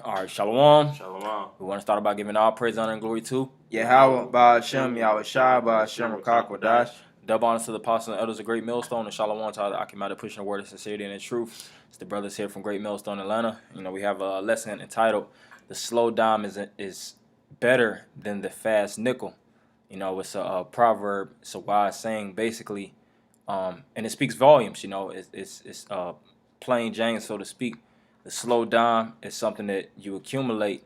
All right, Shalom. Shalom. We want to start by giving all praise, honor, and glory to Yahweh, Ba'ashem, Yahweh Shai, Ba'ashem, Rakakwadash. double honors to the apostles and elders of Great Millstone, and Shalom to all the Akim pushing the word of sincerity and the truth. It's the brothers here from Great Millstone, Atlanta. We have a lesson entitled "The Slow Dime is Better Than the Fast Nickel." It's a proverb. It's a wise saying, basically, and it speaks volumes. It's plain Jane, so to speak. The slow dime is something that you accumulate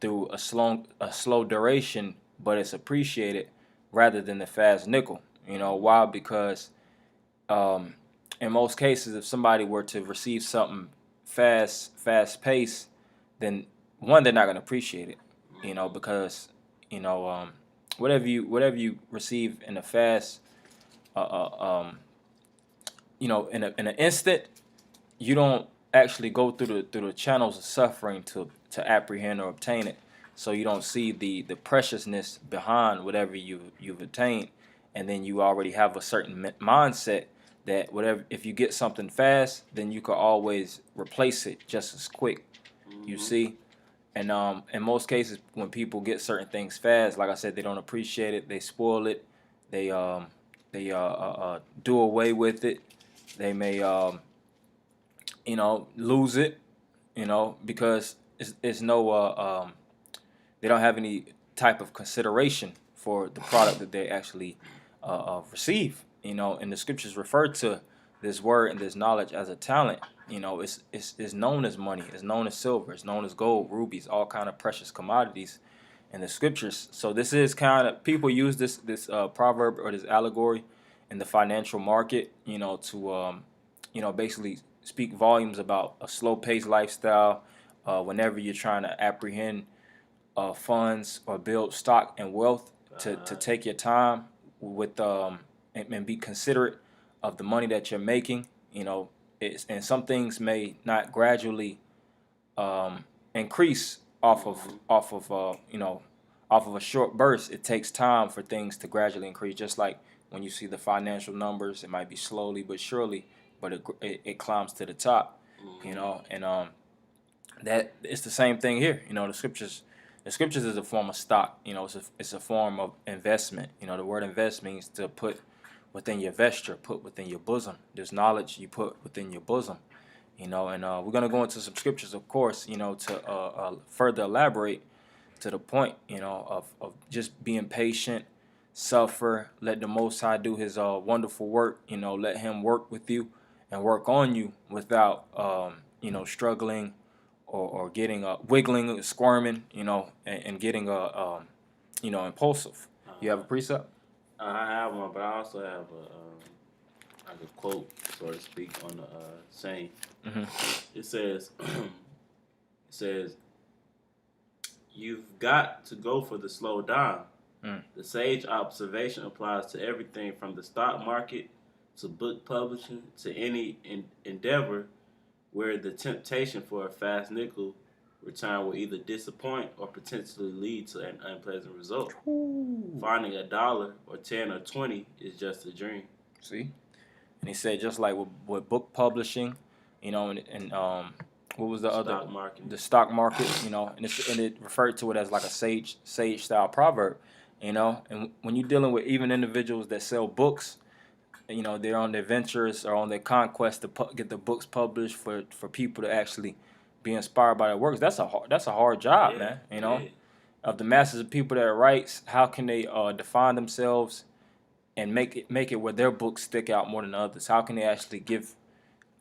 through a slow duration, but it's appreciated rather than the fast nickel. Why? Because in most cases, if somebody were to receive something fast paced, then one, they're not going to appreciate it. Because whatever you receive in a fast, in an instant, you don't actually go through the channels of suffering to apprehend or obtain it. So you don't see the preciousness behind whatever you've attained, and then you already have a certain mindset that whatever, if you get something fast, then you can always replace it just as quick. You see, and in most cases, when people get certain things fast, like I said, they don't appreciate it. They spoil it. They do away with it. They may lose it, because it's no they don't have any type of consideration for the product that they actually receive. And the scriptures refer to this word and this knowledge as a talent. It's known as money, it's known as silver, it's known as gold, rubies, all kind of precious commodities in the scriptures. So this is kind of, people use this proverb or this allegory in the financial market, to basically speak volumes about a slow-paced lifestyle. Whenever you're trying to apprehend funds or build stock and wealth, to take your time with and be considerate of the money that you're making. And some things may not gradually increase off of a short burst. It takes time for things to gradually increase. Just like when you see the financial numbers, it might be slowly but surely, but it climbs to the top. And that it's the same thing here. The scriptures is a form of stock. It's a form of investment. The word invest means to put within your vesture, put within your bosom. There's knowledge you put within your bosom. And we're gonna go into some scriptures, of course, to further elaborate to the point, of just being patient, suffer, let the Most High do His wonderful work. Let Him work with you and work on you without struggling or getting wiggling, squirming, and getting impulsive. You have a precept? I have one, but I also have like a quote, so to speak, on the saying. Mm-hmm. It says, "You've got to go for the slow dime." The sage observation applies to everything from the stock market to book publishing to any endeavor where the temptation for a fast nickel return will either disappoint or potentially lead to an unpleasant result. Finding $1 or 10 or 20 is just a dream. See, and he said just like with book publishing, and what was the other? Market. The stock market, and it referred to it as like a sage style proverb, and when you're dealing with even individuals that sell books, they're on their ventures or on their conquest to get the books published for people to actually be inspired by their works. That's a hard job, man. Of the masses of people that writes, how can they define themselves and make it where their books stick out more than others? How can they actually give,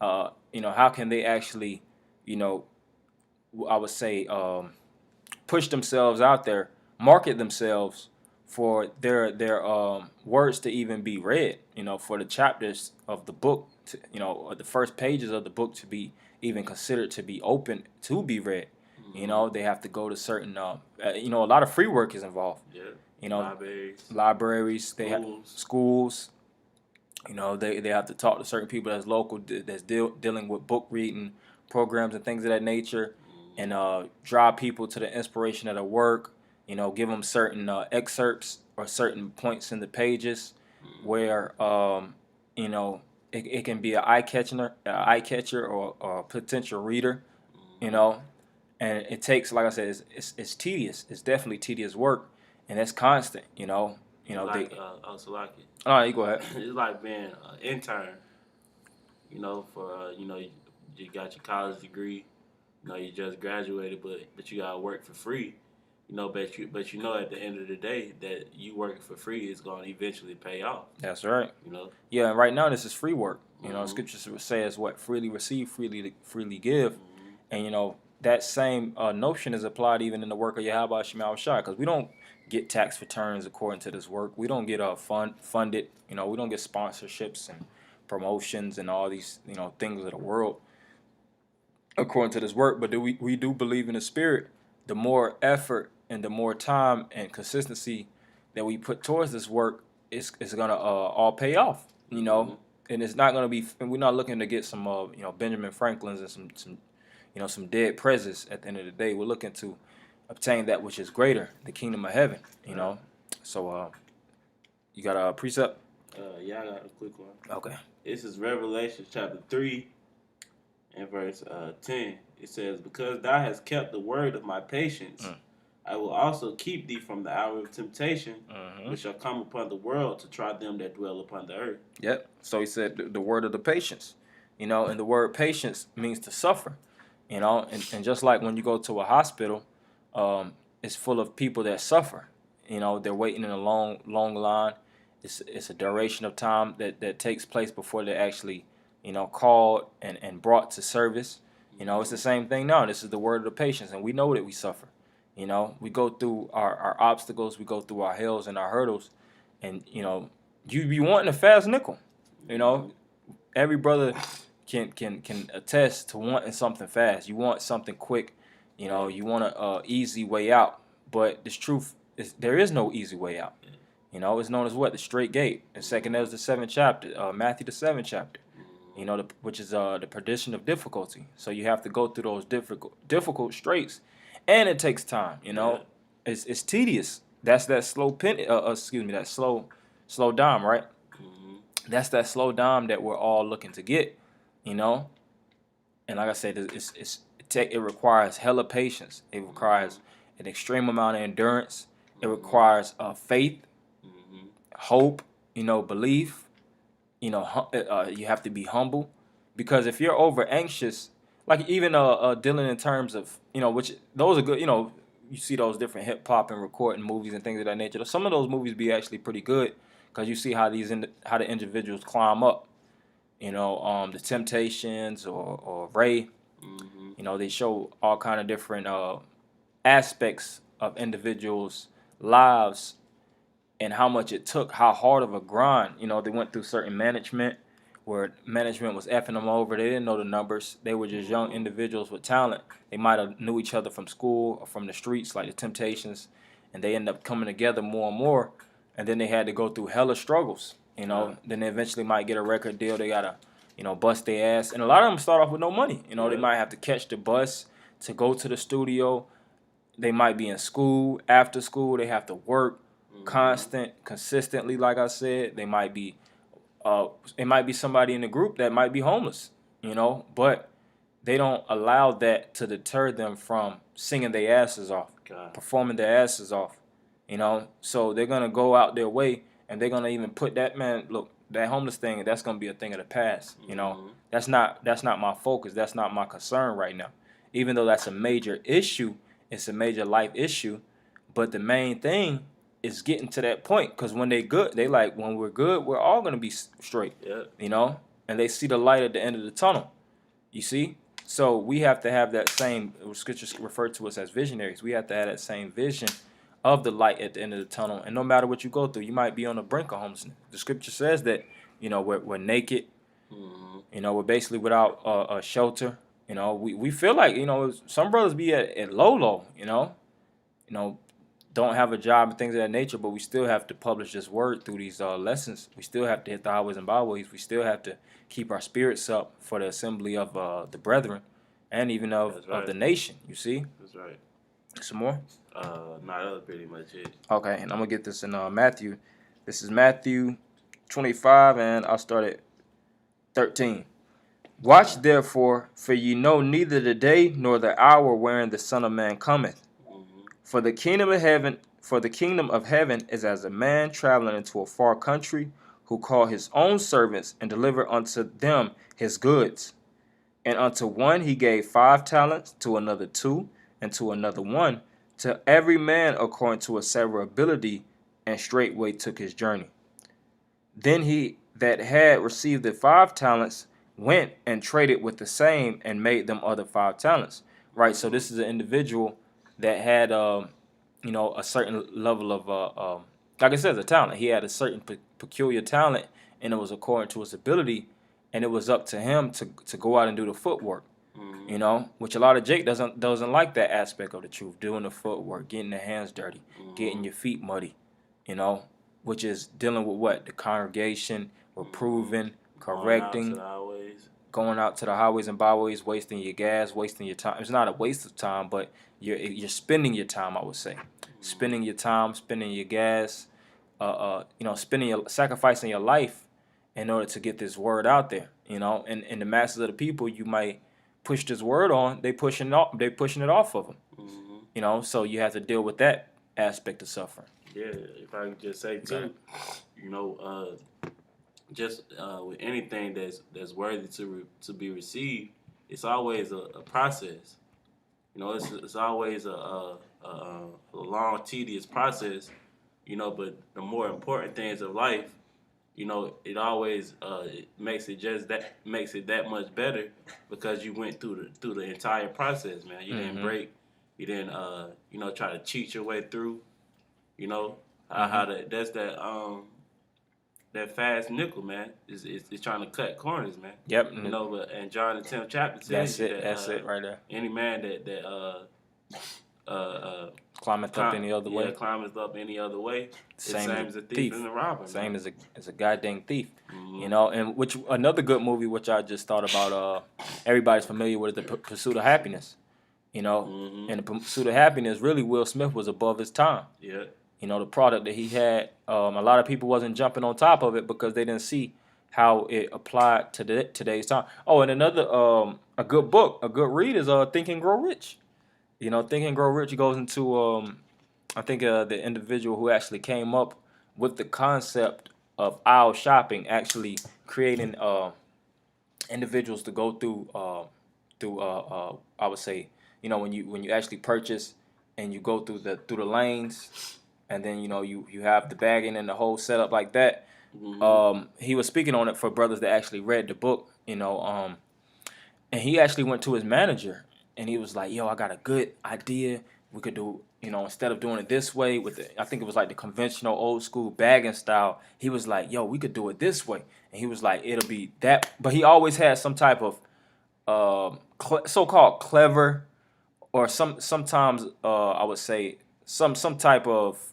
how can they actually, I would say, push themselves out there, market themselves for their words to even be read, for the chapters of the book, or the first pages of the book to be even considered to be open to be read. They have to go to certain, a lot of free work is involved. Yeah. Libraries, they have schools. They have to talk to certain people that's local, that's dealing with book reading programs and things of that nature, and draw people to the inspiration of the work. Give them certain excerpts or certain points in the pages where it can be an eye catcher or a potential reader. and it takes, like I said, it's tedious. It's definitely tedious work, and it's constant. Like so like All right, you go ahead. it's like being an intern. For you got your college degree. You just graduated, but you gotta work for free. But at the end of the day that you working for free is going to eventually pay off. That's right. You know. Yeah, and right now this is free work. Mm-hmm. Scripture says what freely receive, freely give, Mm-hmm. and that same notion is applied even in the work of Yahweh Shema Shai, because we don't get tax returns according to this work. We don't get funded. We don't get sponsorships and promotions and all these things of the world according to this work. But we do believe in the Spirit. The more effort and the more time and consistency that we put towards this work is gonna all pay off. Mm-hmm. And it's not gonna be. And we're not looking to get some Benjamin Franklin's and some dead presidents. At the end of the day, we're looking to obtain that which is greater, the kingdom of heaven. So you got a precept? Yeah, I got a quick one. Okay. This is Revelation chapter 3 and verse 10. It says, "Because thou hast kept the word of my patience, I will also keep thee from the hour of temptation, which shall come upon the world to try them that dwell upon the earth." Yep. So he said the word of the patience. And the word patience means to suffer. And just like when you go to a hospital, it's full of people that suffer. They're waiting in a long line. It's a duration of time that takes place before they're actually, called and brought to service. It's the same thing now. This is the word of the patience, and we know that we suffer. We go through our obstacles, we go through our hills and our hurdles, and you be wanting a fast nickel. Every brother can attest to wanting something fast. You want something quick. You want an easy way out. But the truth is there is no easy way out. It's known as what? The straight gate. In 2nd Ezra the 7th chapter, Matthew the 7th chapter. Which is the perdition of difficulty. So you have to go through those difficult straits, and it takes time. It's tedious. That's that slow that slow dime, right? Mm-hmm. That's that slow dime that we're all looking to get. And like I said, it requires hella patience. It requires an extreme amount of endurance. It requires faith, hope, belief. You have to be humble, because if you're over anxious, like even dealing in terms of which those are good. You see those different hip hop and recording movies and things of that nature. Some of those movies be actually pretty good, because you see how how the individuals climb up. The Temptations or Ray. They show all kind of different aspects of individuals' lives and how much it took, how hard of a grind. They went through certain management where management was effing them over. They didn't know the numbers. They were just young individuals with talent. They might have knew each other from school or from the streets, like the Temptations, and they ended up coming together more and more. And then they had to go through hella struggles. Then they eventually might get a record deal. They gotta, bust their ass. And a lot of them start off with no money. They might have to catch the bus to go to the studio. They might be in school. After school, they have to work. Consistently, like I said. They might be it might be somebody in the group that might be homeless, but they don't allow that to deter them from singing their asses off, performing their asses off, so they're gonna go out their way, and they're gonna even put that homeless thing, that's gonna be a thing of the past. That's not my focus. That's not my concern right now, even though that's a major issue. It's a major life issue, but the main thing is getting to that point, because when they good, they like, when we're good, we're all gonna be straight. And they see the light at the end of the tunnel. You see, so we have to have that same. Scriptures refer to us as visionaries. We have to have that same vision of the light at the end of the tunnel. And no matter what you go through, you might be on the brink of homelessness. The scripture says that we're naked. We're basically without a shelter. We feel like some brothers be at low. Don't have a job and things of that nature, but we still have to publish this word through these lessons. We still have to hit the highways and byways. We still have to keep our spirits up for the assembly of the brethren, and even of the nation. You see? That's right. Some more? No, that was pretty much it. Okay, and I'm gonna get this in Matthew. This is Matthew 25, and I'll start at 13. Watch therefore, for ye know neither the day nor the hour wherein the Son of Man cometh. Mm-hmm. For the kingdom of heaven is as a man traveling into a far country, who called his own servants and delivered unto them his goods. And unto one he gave 5 talents, to another 2, and to another 1, to every man according to his several ability, and straightway took his journey. Then he that had received the 5 talents went and traded with the same and made them other 5 talents. Right. So this is an individual that had, a certain level of, like I said, a talent. He had a certain peculiar talent, and it was according to his ability, and it was up to him to go out and do the footwork. Which a lot of Jake doesn't like that aspect of the truth, doing the footwork, getting the hands dirty, getting your feet muddy, you know, which is dealing with what? The congregation, reproving, correcting, going out to the highways and byways, wasting your gas, wasting your time. It's not a waste of time, but you're spending your time, I would say. Spending your time, spending your gas, sacrificing your life in order to get this word out there, and the masses of the people you might push this word on, they pushing it off of them, so you have to deal with that aspect of suffering. Yeah, if I could just say too, just with anything that's worthy to be received, it's always a process. It's always a long, tedious process. But the more important things of life, it always it makes it that much better because you went through the entire process, man. You didn't break, you didn't try to cheat your way through. That's that fast nickel, man. Is trying to cut corners, man. Yep. But in John the 10th chapter tells you that that's it right there. any man that climbeth up any other way. Climbeth up any other way. Same as a thief and a robber. Same as a goddamn thief. And which another good movie which I just thought about. Everybody's familiar with The Pursuit of Happiness. In The Pursuit of Happiness, really Will Smith was above his time. Yeah. The product that he had, a lot of people wasn't jumping on top of it because they didn't see how it applied to today's time. Oh, and another a good book, a good read is Think and Grow Rich. Think and Grow Rich goes into I think the individual who actually came up with the concept of aisle shopping, actually creating individuals to go through I would say, when you actually purchase and you go through the lanes, and then you have the bagging and the whole setup like that. He was speaking on it for brothers that actually read the book, and he actually went to his manager and he was like, "Yo, I got a good idea. We could do, instead of doing it this way with I think it was like the conventional old school bagging style. He was like, "Yo, we could do it this way." And he was like, "It'll be that." But he always had some type of so-called clever, or sometimes I would say some type of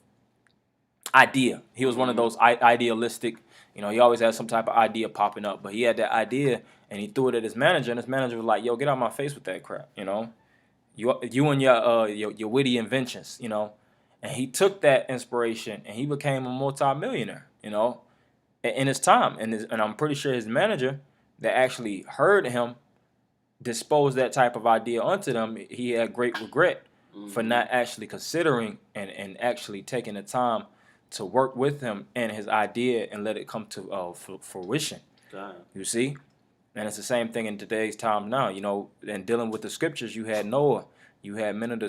idea. He was one of those idealistic, he always had some type of idea popping up, but he had that idea and he threw it at his manager, and his manager was like, "Yo, get out of my face with that crap, you and your witty inventions, and he took that inspiration and he became a multi-millionaire, in his time, and I'm pretty sure his manager that actually heard him dispose that type of idea onto them, he had great regret for not actually considering and actually taking the time to work with him and his idea and let it come to fruition. You see? And it's the same thing in today's time now, and dealing with the scriptures. You had Noah, you had men of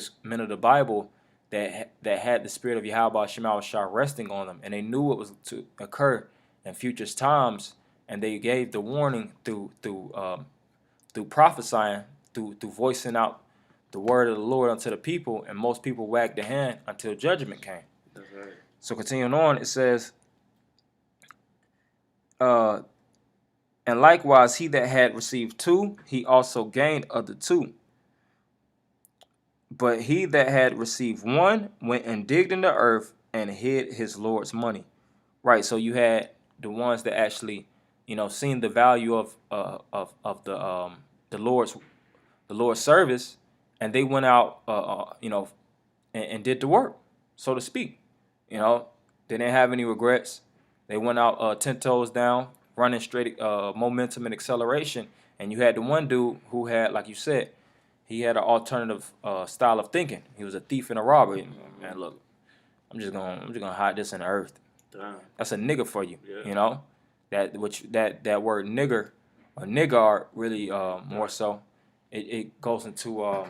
the Bible that had the spirit of Yahweh Shema Shah resting on them, and they knew what was to occur in future times, and they gave the warning through prophesying, through voicing out the word of the Lord unto the people, and most people wagged their hand until judgment came. That's right. So continuing on, it says, and likewise he that had received 2, he also gained other 2. But he that had received 1 went and digged in the earth and hid his Lord's money. Right. So you had the ones that actually, seen the value of the Lord's service, and they went out, and did the work, so to speak. They didn't have any regrets. They went out 10 toes down, running straight momentum and acceleration, And you had the one dude who had, like you said, he had an alternative style of thinking. He was a thief and a robber. Man, look, I'm just gonna hide this in the earth. Damn. That's a nigga for you. Yeah. You know, that word nigger or nigger really more so. It goes into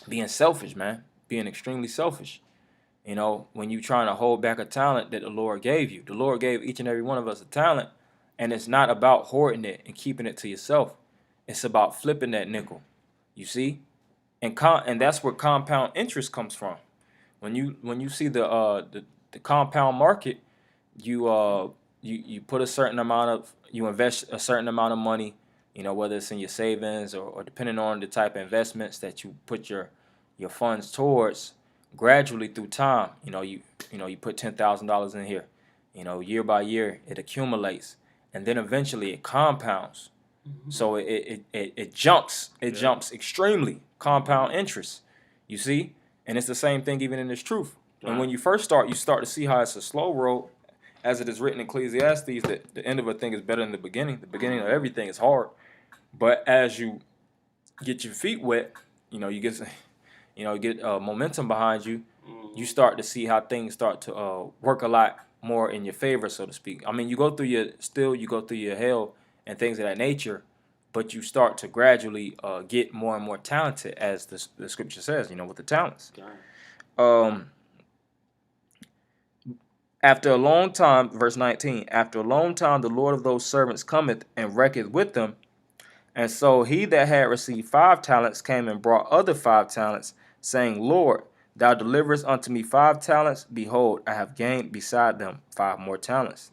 being selfish, man. Being extremely selfish. You know, when you trying to hold back a talent that the Lord gave you. The Lord gave each and every one of us a talent, and it's not about hoarding it and keeping it to yourself. It's about flipping that nickel. You see? And that's where compound interest comes from. When you see the compound market, you put a certain amount of, you invest a certain amount of money, you know, whether it's in your savings or depending on the type of investments that you put your funds towards. Gradually through time, you put $10,000 in here, year by year it accumulates, and then eventually it compounds. So it jumps extremely, compound interest, you see. And it's the same thing even in this truth. And when you first start, you start to see how it's a slow road, as it is written in Ecclesiastes, that the end of a thing is better than the beginning. The beginning of everything is hard, but as you get your feet wet, you get momentum behind you, you start to see how things start to work a lot more in your favor, so to speak. I mean, you go through your hell and things of that nature, but you start to gradually get more and more talented, as the scripture says, with the talents. After a long time, verse 19, after a long time the Lord of those servants cometh and reckoneth with them. And so he that had received 5 talents came and brought other 5 talents, saying, Lord, thou deliverest unto me 5 talents. Behold, I have gained beside them 5 more talents.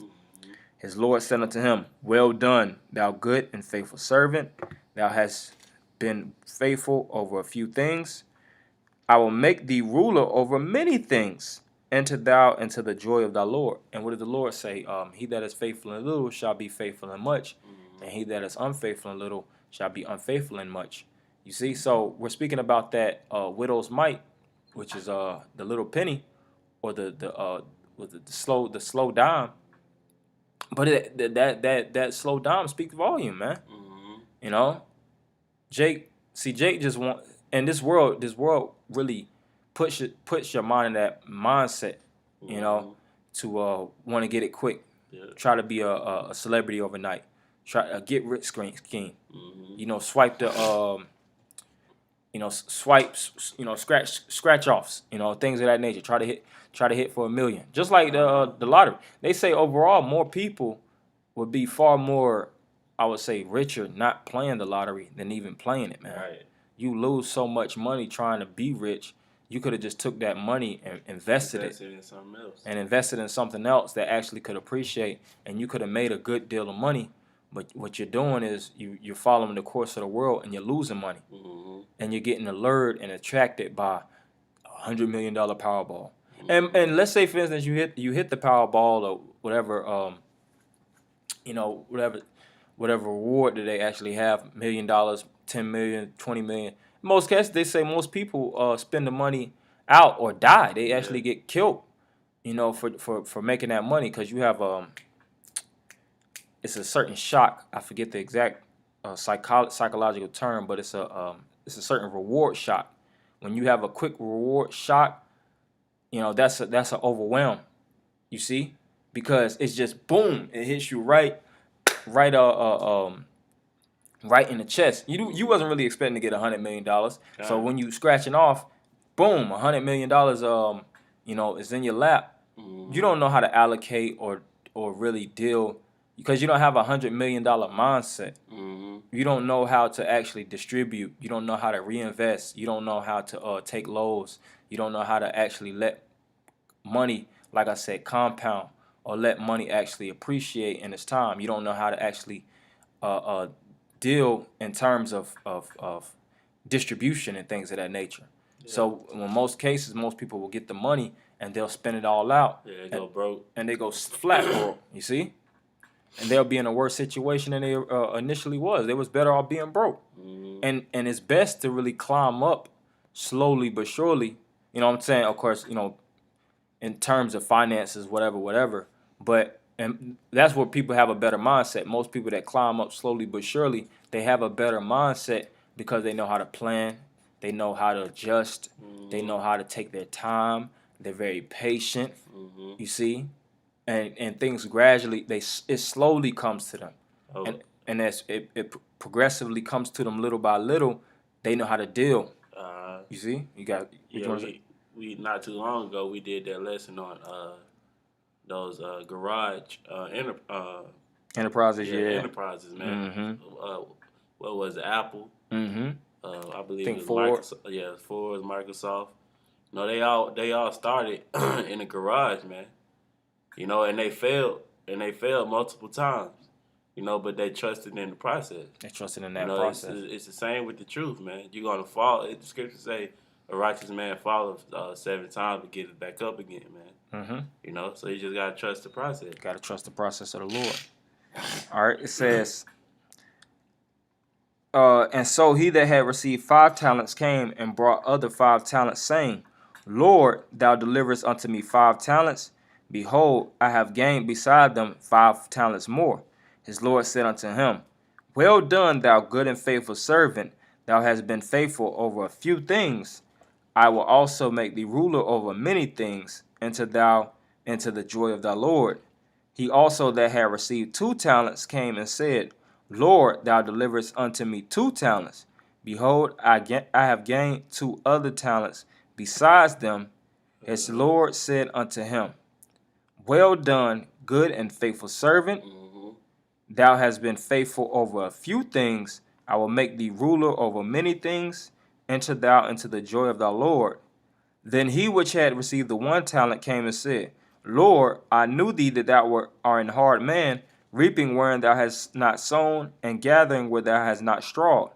His Lord said unto him, Well done, thou good and faithful servant. Thou hast been faithful over a few things. I will make thee ruler over many things. Enter thou into the joy of thy Lord. And what did the Lord say? He that is faithful in little shall be faithful in much. And he that is unfaithful in little shall be unfaithful in much. You see, so we're speaking about that widow's mite, which is the little penny, or the slow dime. But that slow dime speaks volume, man. Jake just in this world really puts your mind in that mindset, to want to get it quick. Yeah. Try to be a celebrity overnight. Try a get rich scheme. Swipe the scratch offs, things of that nature. Try to hit for $1 million. Just like the lottery. They say overall more people would be far more, I would say, richer not playing the lottery than even playing it, man. Right. You lose so much money trying to be rich. You could have just took that money and invested it in something else. And invested in something else that actually could appreciate, and you could have made a good deal of money. But what you're doing is you're following the course of the world, and you're losing money. And you're getting allured and attracted by $100 million Powerball. And let's say, for instance, you hit the Powerball or whatever, whatever reward that they actually have, $1 million, $10 million, $20 million. In most cases, they say most people spend the money out or die. They actually get killed, for making that money, because you have it's a certain shock. I forget the exact psychological term, but it's a certain reward shock. When you have a quick reward shock, that's an overwhelm. You see, because it's just boom, it hits you right in the chest. You wasn't really expecting to get $100 million. So when you scratching off, boom, $100 million is in your lap. You don't know how to allocate or really deal, because you don't have $100 million mindset. You don't know how to actually distribute. You don't know how to reinvest. You don't know how to take lows. You don't know how to actually let money, like I said, compound, or let money actually appreciate in its time. You don't know how to actually deal in terms of distribution and things of that nature. Yeah. So in most cases, most people will get the money and they'll spend it all out. Yeah, they go broke. And they go flat broke, you see? And they'll be in a worse situation than they initially was. They was better off being broke. And it's best to really climb up slowly but surely. You know what I'm saying? Of course, in terms of finances, whatever. But And that's where people have a better mindset. Most people that climb up slowly but surely, they have a better mindset because they know how to plan, they know how to adjust, they know how to take their time. They're very patient. You see, and things gradually it slowly comes to them, Oh, and as it progressively comes to them little by little, they know how to deal. You see, you got yeah, we not too long ago we did that lesson on those garage enterprises. Yeah. enterprises, man. What was it, Apple? Mm-hmm. I believe Think it was Ford. Microsoft. Yeah, Ford, Microsoft. No, they all started in the garage, man. You know, and they failed multiple times. You know, but they trusted in the process. They trusted in You that know, process. it's the same with the truth, man. You're gonna fall. The scriptures say a righteous man falleth 7 times but gets back up again, man. Mm-hmm. You know, so you just gotta trust the process. Got to trust the process of the Lord. All right, it says, and so he that had received 5 talents came and brought other 5 talents, saying, Lord, thou deliverest unto me 5 talents. Behold, I have gained beside them 5 talents more. His Lord said unto him, Well done, thou good and faithful servant. Thou hast been faithful over a few things. I will also make thee ruler over many things. Enter thou into the joy of thy Lord. He also that had received 2 talents came and said, Lord, thou deliverest unto me 2 talents. Behold, I have gained 2 other talents besides them. His Lord said unto him, Well done, good and faithful servant. Thou hast been faithful over a few things. I will make thee ruler over many things. Enter thou into the joy of thy Lord. Then he which had received the 1 talent came and said, Lord, I knew thee that thou art an hard man, reaping wherein thou hast not sown, and gathering where thou hast not strawed.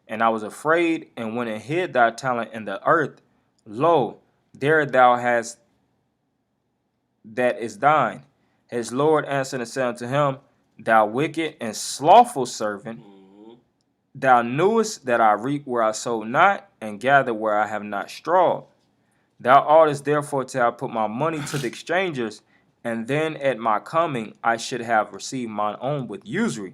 And I was afraid, and went and hid thy talent in the earth. Lo, there thou hast that is thine. His Lord answered and said unto him, Thou wicked and slothful servant, thou knewest that I reap where I sowed not, and gather where I have not strawed. Thou oughtest therefore to have put my money to the exchangers, and then at my coming I should have received mine own with usury.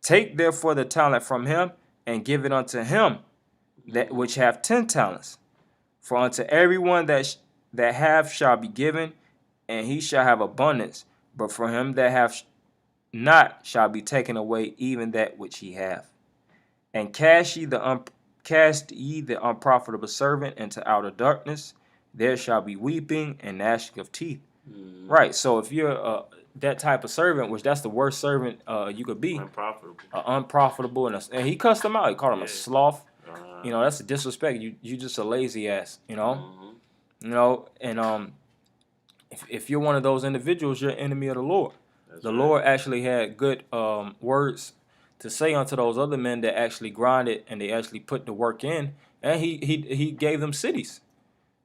Take therefore the talent from him, and give it unto him that which hath 10 talents. For unto everyone that hath shall be given, and he shall have abundance. But for him that hath not shall be taken away even that which he hath. And cast ye the unprofitable servant into outer darkness. There shall be weeping and gnashing of teeth. Right. So if you're that type of servant, which that's the worst servant you could be, unprofitable, and he cussed him out. He called him a sloth. You know, that's a disrespect. You just a lazy ass. You know. You know, and if you're one of those individuals, you're an enemy of the Lord. The Lord actually had good words to say unto those other men that actually grinded and they actually put the work in, and he gave them cities.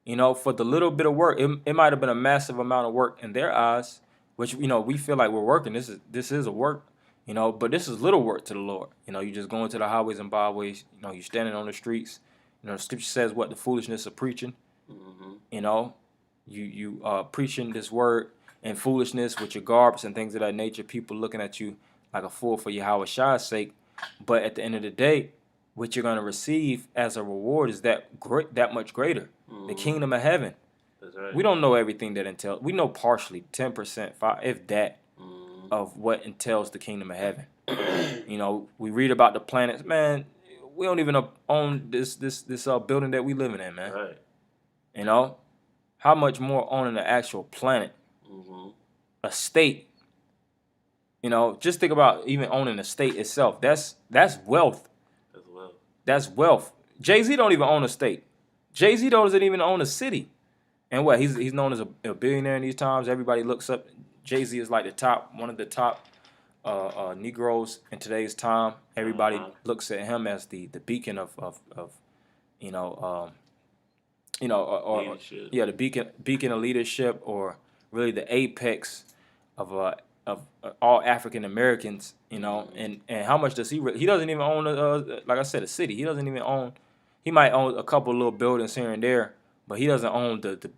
You know, for the little bit of work, it might have been a massive amount of work in their eyes, which we feel like we're working. This is a work, but this is little work to the Lord. You just going to the highways and byways. You standing on the streets. The scripture says what the foolishness of preaching. You preaching this word and foolishness with your garbs and things of that nature. People looking at you like a fool for Yahweh Shai's sake. But at the end of the day, what you're going to receive as a reward is that much greater. The kingdom of heaven. That's right. We don't know everything that entails. We know partially, 10%, if that, of what entails the kingdom of heaven. We read about the planets. Man, we don't even own this building that we living in, man. Right. How much more owning the actual planet, a state. Just think about even owning a state itself. That's wealth. That's wealth. Jay-Z don't even own a state. Jay-Z doesn't even own a city. And what? He's known as a billionaire in these times. Everybody looks up. Jay-Z is like one of the top Negroes in today's time. Everybody looks at him as the beacon of the beacon of leadership, or really the apex of all African Americans. And how much does he? He doesn't even own like I said, a city. He doesn't even own. He might own a couple little buildings here and there, but he doesn't own the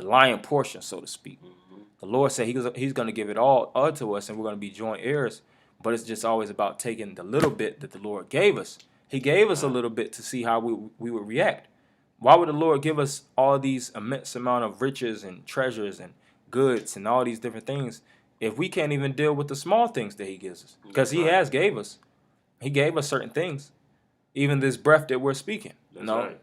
lion portion, so to speak. The Lord said He's going to give it all to us, and we're going to be joint heirs. But it's just always about taking the little bit that the Lord gave us. He gave us a little bit to see how we would react. Why would the Lord give us all these immense amount of riches and treasures and goods and all these different things if we can't even deal with the small things that He gives us? Because He has gave us. He gave us certain things. Even this breath that we're speaking. That's right.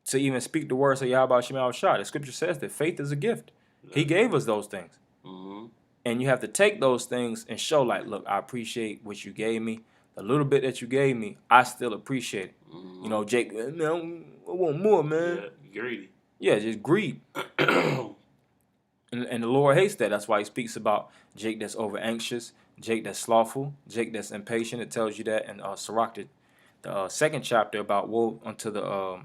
To even speak the words of Yahweh Shem Shah. The scripture says that faith is a gift. He gave us those things. Mm-hmm. And you have to take those things and show, like, look, I appreciate what you gave me. The little bit that you gave me, I still appreciate it. Mm-hmm. You know, Jake, man, I want more, man. Yeah, greedy. Yeah, just greed. And the Lord hates that. That's why He speaks about Jake that's over anxious, Jake that's slothful, Jake that's impatient. It tells you that in Sirach, the second chapter, about woe unto the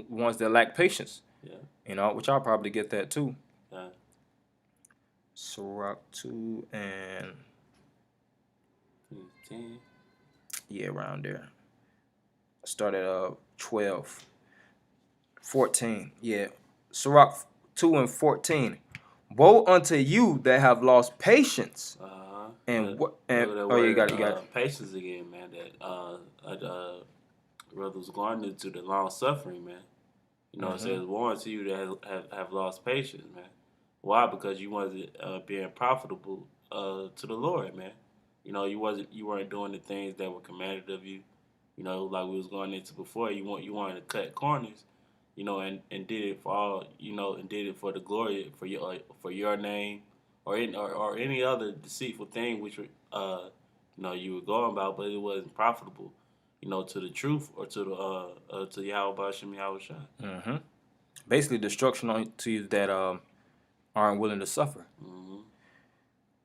ones that lack patience. Yeah. You know, which I'll probably get that too. Yeah. Sirach 2 and 15. Yeah, around there. I started 12. 14. Yeah. Sirach 2 and 14. Woe unto you that have lost patience. And what? You got it. Patience again, man. That brother was going into the long suffering, man. You know, it says, "Woe unto you that have lost patience, man." Why? Because you wasn't being profitable to the Lord, man. You know, you weren't doing the things that were commanded of you. You know, like we was going into before. You wanted to cut corners. You know, and did it for all. You know, and did it for the glory for your name, or any other deceitful thing which you know, you were going about, but it wasn't profitable. You know, to the truth or to the to Yahweh Shem Yahweh Shai. Mm-hmm. Basically, destruction to you that aren't willing to suffer. Mm-hmm.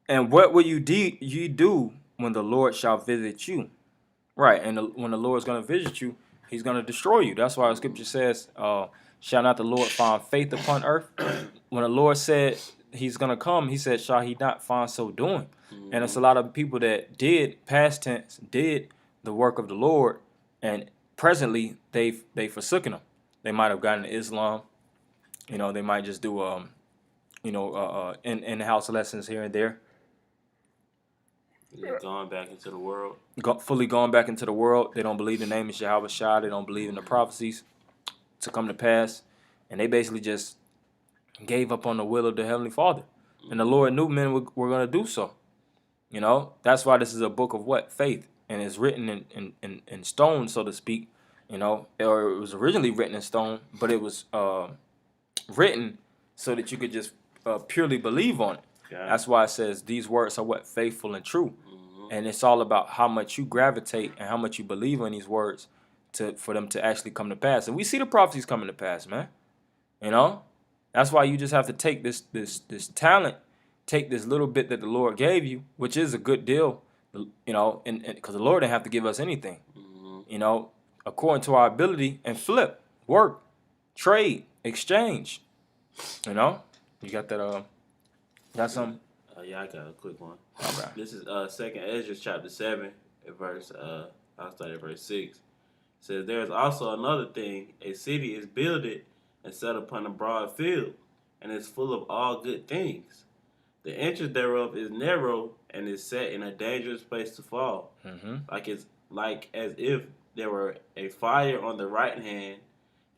And what will you do when the Lord shall visit you? Right, and when the Lord's going to visit you, He's going to destroy you. That's why the scripture says, shall not the Lord find faith upon earth? When the Lord said He's going to come, He said, shall He not find so doing? Mm-hmm. And it's a lot of people that did, past tense, did the work of the Lord, and presently they've forsaken Him. They might have gotten to Islam. You know, they might just do in the house lessons here and there. Going back into the world. Fully gone back into the world. They don't believe the name of Yahweh Shai. They don't believe in the prophecies to come to pass. And they basically just gave up on the will of the Heavenly Father. And the Lord knew men were going to do so. You know, that's why this is a book of what? Faith. And it's written in stone, so to speak. You know, or it was originally written in stone, but it was written so that you could just purely believe on it. Yeah. That's why it says these words are what? Faithful and true. Mm-hmm. And it's all about how much you gravitate and how much you believe in these words for them to actually come to pass. And we see the prophecies coming to pass, man. You know? That's why you just have to take this talent, take this little bit that the Lord gave you, which is a good deal, you know, and because the Lord didn't have to give us anything. Mm-hmm. You know, according to our ability, and flip, work, trade, exchange. You know? You got that got some? Yeah, I got a quick one. All right. This is 2nd Ezra chapter 7, verse I'll start at verse 6. It says, there is also another thing, a city is builded and set upon a broad field, and is full of all good things. The entrance thereof is narrow and is set in a dangerous place to fall. Mm-hmm. Like as if there were a fire on the right hand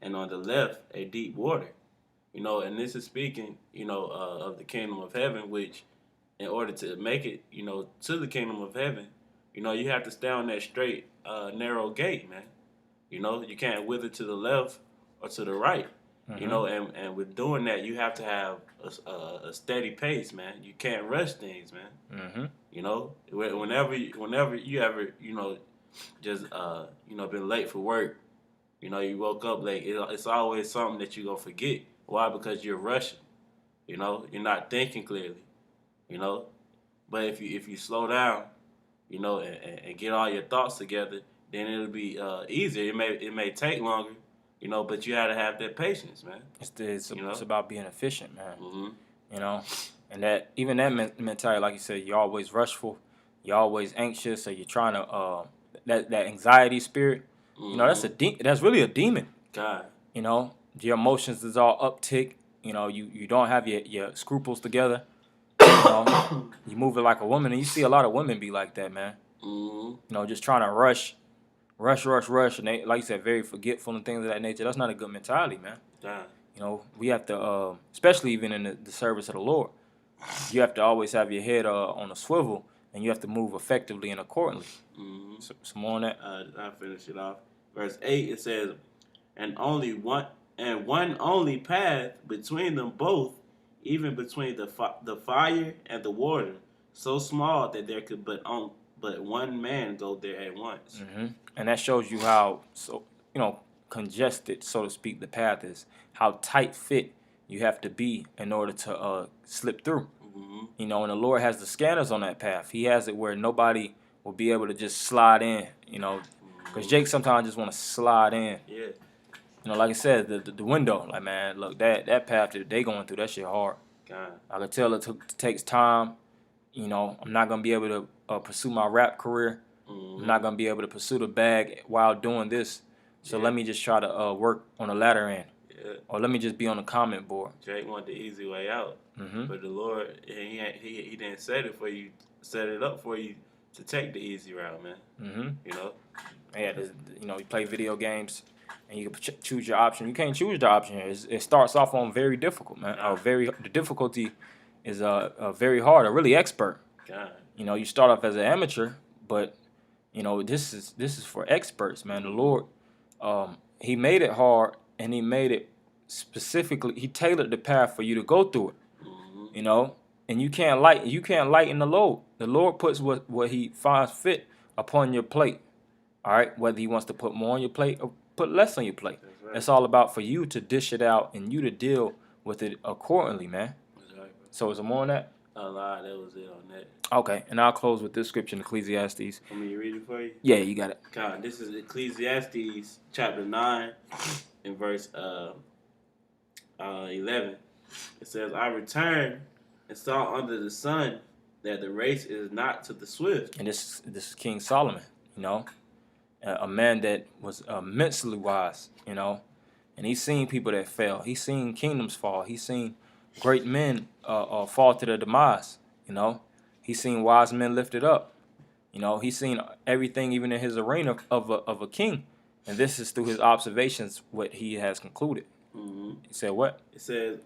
and on the left a deep water. You know, and this is speaking, you know, of the kingdom of heaven, which in order to make it, you know, to the kingdom of heaven, you know, you have to stay on that straight, narrow gate, man. You know, you can't wither to the left or to the right. Mm-hmm. You know, and with doing that, you have to have a steady pace, man. You can't rush things, man. Mm-hmm. You know, whenever you ever, you know, just, you know, been late for work, you know, you woke up late, it's always something that you're going to forget. Why? Because you're rushing. You know, you're not thinking clearly. You know, but if you slow down, you know, and get all your thoughts together, then it'll be easier. It may take longer, you know, but you have to have that patience, man. It's about being efficient, man. Mm-hmm. You know, and that even that mentality, like you said, you're always rushful, you're always anxious, or you're trying to that anxiety spirit. Mm-hmm. You know, that's really a demon. God. You know. Your emotions is all uptick. You know, you don't have your scruples together. You know, you move it like a woman, and you see a lot of women be like that, man. Mm-hmm. You know, just trying to rush, and they, like you said, very forgetful and things of that nature. That's not a good mentality, man. Yeah. You know, we have to, especially even in the service of the Lord, you have to always have your head on a swivel, and you have to move effectively and accordingly. Mm-hmm. So, some more on that. I'll finish it off. Verse 8, it says, and one only path between them both, even between the fire and the water, so small that there could but one man go there at once. And that shows you how congested, so to speak, the path is. How tight fit you have to be in order to slip through. Mm-hmm. You know, and the Lord has the scanners on that path. He has it where nobody will be able to just slide in. You know, because Jake sometimes just want to slide in. Yeah. You know, like I said, the window. Like, man, look, that path that they going through, that shit hard. God. I could tell it takes time. You know, I'm not gonna be able to pursue my rap career. Mm-hmm. I'm not gonna be able to pursue the bag while doing this. So let me just try to work on the latter end. Yeah. Or let me just be on the comment board. Jake wanted the easy way out, but the Lord, he didn't set it up for you to take the easy route, man. You know. Yeah, you know, you play video games, and you can choose your option. You can't choose the option here. It starts off on very difficult, man. The difficulty is very hard, or really expert. God. You know, you start off as an amateur, but you know this is for experts, man. The Lord, He made it hard, and He made it specifically. He tailored the path for you to go through it. You know, and you can't lighten the load. The Lord puts what He finds fit upon your plate. All right, whether He wants to put more on your plate or put less on your plate. That's right. It's all about for you to dish it out and you to deal with it accordingly, man. That's right, bro. So is there more on that? A lot. That was it on that. Okay, and I'll close with this scripture in Ecclesiastes. Want me to read it for you? Yeah, you got it. God, this is Ecclesiastes chapter 9 and verse 11. It says, I returned and saw under the sun that the race is not to the swift. And this is King Solomon, you know, a man that was immensely wise, you know, and he's seen people that fell. He's seen kingdoms fall. He's seen great men fall to their demise, you know. He's seen wise men lifted up. You know, he's seen everything, even in his arena of a king. And this is through his observations what he has concluded. Mm-hmm. He said what? It says,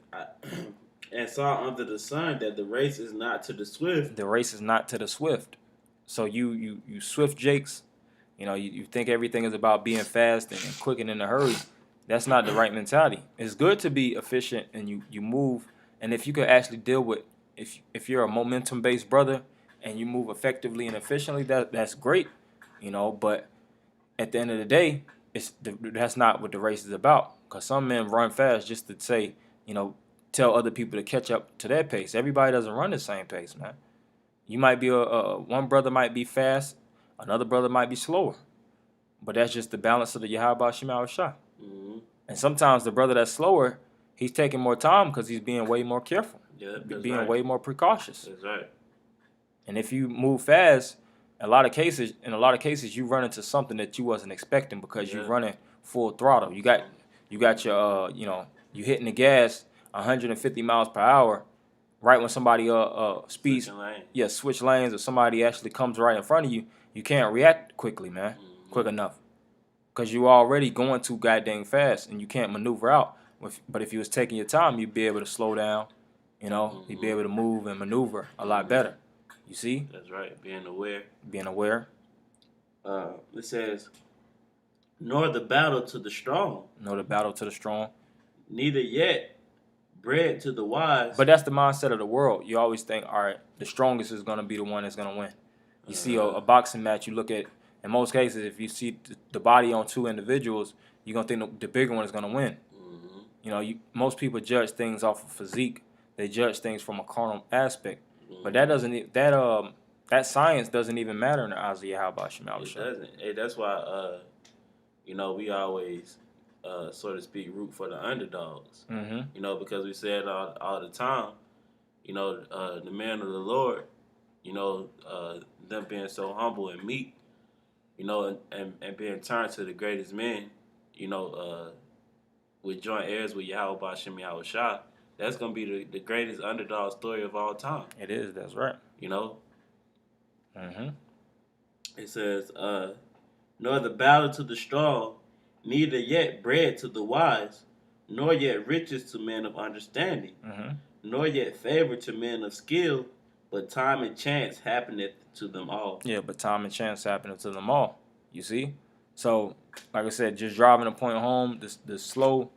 and saw under the sun that the race is not to the swift. The race is not to the swift. So you swift jakes, you know, you think everything is about being fast and quick and in a hurry. That's not the right mentality. It's good to be efficient and you move. And if you could actually deal with, if you're a momentum-based brother and you move effectively and efficiently, that's great, you know. But at the end of the day, that's not what the race is about. Because some men run fast just to say, you know, tell other people to catch up to their pace. Everybody doesn't run the same pace, man. You might be one brother might be fast, another brother might be slower. But that's just the balance of the Yahweh Shema Shah. Mm-hmm. And sometimes the brother that's slower, he's taking more time because he's being way more careful. Yeah, being way more precautious. That's right. And if you move fast, in a lot of cases you run into something that you wasn't expecting because you're running full throttle. You got your you hitting the gas 150 miles per hour right when somebody speeds switch lanes, or somebody actually comes right in front of you. You can't react quickly, man. Quick enough. Because you're already going too goddamn fast and you can't maneuver out. But if you was taking your time, you'd be able to slow down. You know, you'd be able to move and maneuver a lot better. You see? That's right. Being aware. Being aware. It says, nor the battle to the strong. Nor the battle to the strong. Neither yet bread to the wise. But that's the mindset of the world. You always think, all right, the strongest is going to be the one that's going to win. You see a boxing match, you look at, in most cases, if you see the body on two individuals, you're going to think the bigger one is going to win. Mm-hmm. You know, most people judge things off of physique. They judge things from a carnal aspect. Mm-hmm. But that science doesn't even matter in the eyes of Yahweh Shema. It doesn't. Hey, that's why, we always, so to speak, root for the underdogs. Mm-hmm. You know, because we say it all the time. You know, the man of the Lord, you know, them being so humble and meek, you know, and being turned to the greatest men, you know, with joint heirs with Yahweh Shem Yahweh Shah, that's gonna be the greatest underdog story of all time. It is. That's right. You know, Mm-hmm. it says, "Nor the battle to the strong, neither yet bread to the wise, nor yet riches to men of understanding, Mm-hmm. nor yet favor to men of skill, but time and chance happeneth to them all." Yeah, but time and chance happening to them all. You see? So, like I said, just driving a point home, the slow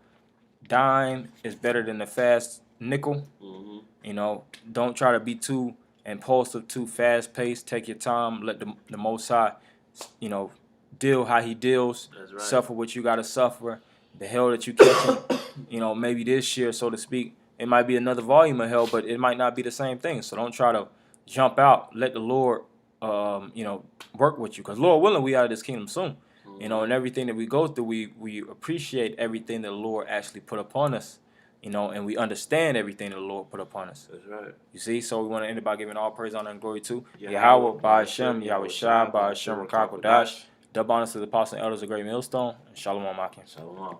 dime is better than the fast nickel. Mm-hmm. You know, don't try to be too impulsive, too fast paced. Take your time. Let the Most High, you know, deal how He deals. That's right. Suffer what you got to suffer. The hell that you catching, you know, maybe this year, so to speak, it might be another volume of hell, but it might not be the same thing. So don't try to jump out. Let the Lord, you know, work with you. Because Lord willing, we out of this kingdom soon. You know, and everything that we go through, we appreciate everything that the Lord actually put upon us. You know, and we understand everything that the Lord put upon us. That's right. You see, so we want to end it by giving all praise, honor, and glory to Yahweh, Yahweh, by Hashem, Yahweh Shai, by Hashem, Rakakodash. Double honors to the apostles and elders of Great Millstone. And Shalom, Akim. Shalom.